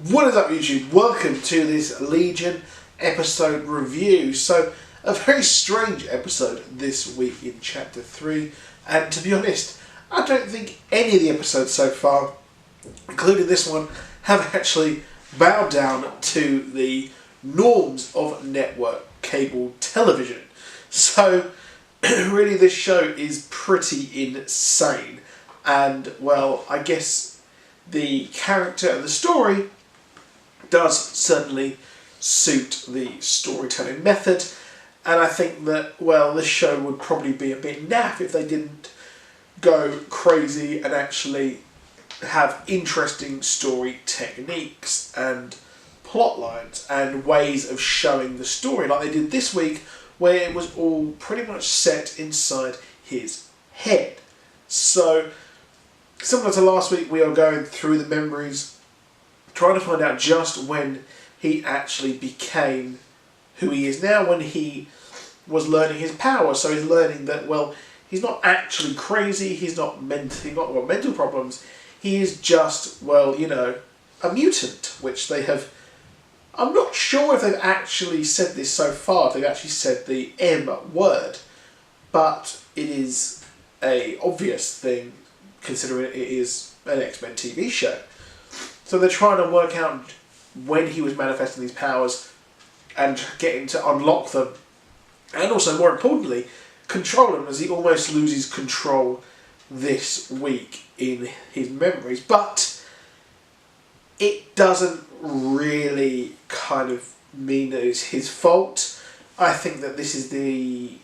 What is up, YouTube? Welcome to this Legion episode review. So, a very strange episode this week in Chapter 3, and to be honest, I don't think any of the episodes so far, including this one, have actually bowed down to the norms of network cable television. So, really this show is pretty insane, and, well, I guess the character and the story does certainly suit the storytelling method, and I think that, well, this show would probably be a bit naff if they didn't go crazy and actually have interesting story techniques and plot lines and ways of showing the story, like they did this week, where it was all pretty much set inside his head. So, similar to last week, we are going through the memories, trying to find out just when he actually became who he is now, when he was learning his power. So he's learning that, well, he's not actually crazy, he's not got mental problems, he is just, well, you know, a mutant, which they have, I'm not sure if they've actually said this so far, if they've actually said the M word, but it is a obvious thing, considering it is an X-Men TV show. So they're trying to work out when he was manifesting these powers and getting to unlock them. And also, more importantly, control them, as he almost loses control this week in his memories. But it doesn't really kind of mean that it's his fault. I think that this is the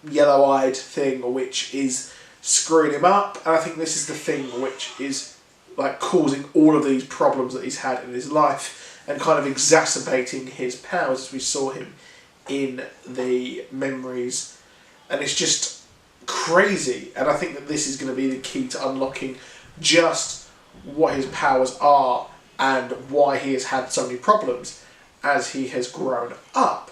yellow-eyed thing which is screwing him up. And I think this is the thing which is like causing all of these problems that he's had in his life and kind of exacerbating his powers, as we saw him in the memories. And it's just crazy, and I think that this is going to be the key to unlocking just what his powers are and why he has had so many problems as he has grown up.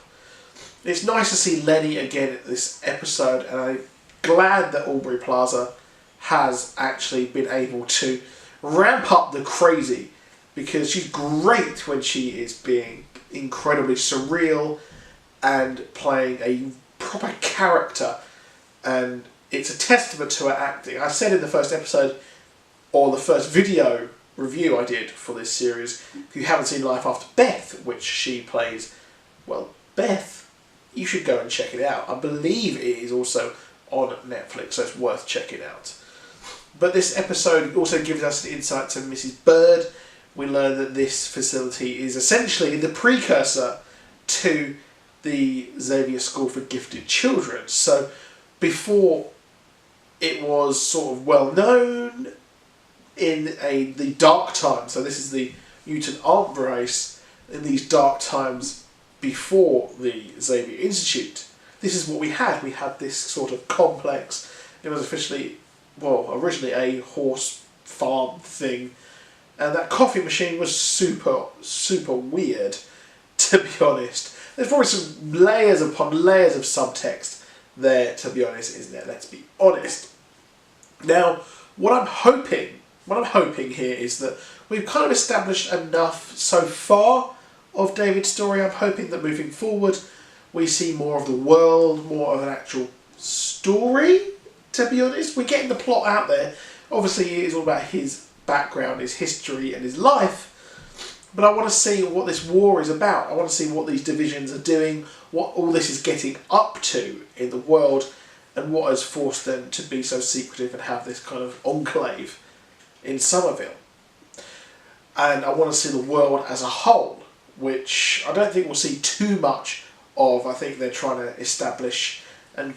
It's nice to see Lenny again at this episode, and I'm glad that Aubrey Plaza has actually been able to ramp up the crazy, because she's great when she is being incredibly surreal and playing a proper character, and it's a testament to her acting. I said in the first episode, or the first video review I did for this series, if you haven't seen Life After Beth, which she plays, well, Beth, you should go and check it out. I believe it is also on Netflix, so it's worth checking out. But this episode also gives us an insight to Mrs. Bird. We learn that this facility is essentially the precursor to the Xavier School for Gifted Children. So before it was sort of well known in the dark times, so this is the mutant ant race in these dark times before the Xavier Institute. This is what we had. We had this sort of complex. It was officially, well, originally a horse farm thing, and that coffee machine was super, super weird, to be honest. There's probably some layers upon layers of subtext there, to be honest, isn't there? Let's be honest. Now, what I'm hoping here is that we've kind of established enough so far of David's story. I'm hoping that moving forward, we see more of the world, more of an actual story. To be honest, we're getting the plot out there. Obviously, it is all about his background, his history, and his life. But I want to see what this war is about. I want to see what these divisions are doing, what all this is getting up to in the world, and what has forced them to be so secretive and have this kind of enclave in Somerville. And I want to see the world as a whole, which I don't think we'll see too much of. I think they're trying to establish and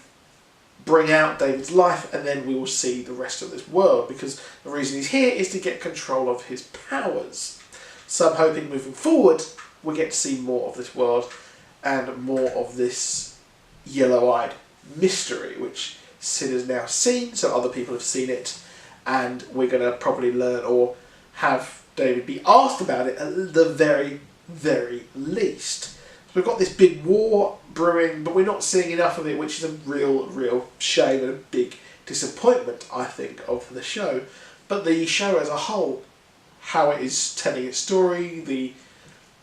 bring out David's life, and then we will see the rest of this world, because the reason he's here is to get control of his powers. So I'm hoping moving forward we get to see more of this world and more of this yellow-eyed mystery, which Sid has now seen, so other people have seen it, and we're going to probably learn or have David be asked about it at the very, very least. We've got this big war brewing, but we're not seeing enough of it, which is a real shame and a big disappointment, I think, of the show. But the show as a whole how it is telling its story, the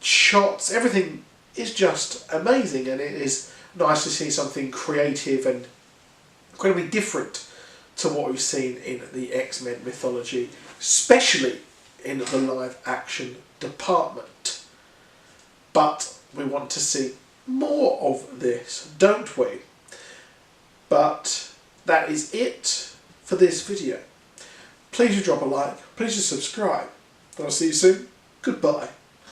shots, everything is just amazing, and it is nice to see something creative and incredibly different to what we've seen in the X-Men mythology, especially in the live action department. But we want to see more of this, don't we? But that is it for this video. Please do drop a like, please do subscribe, and I'll see you soon. Goodbye.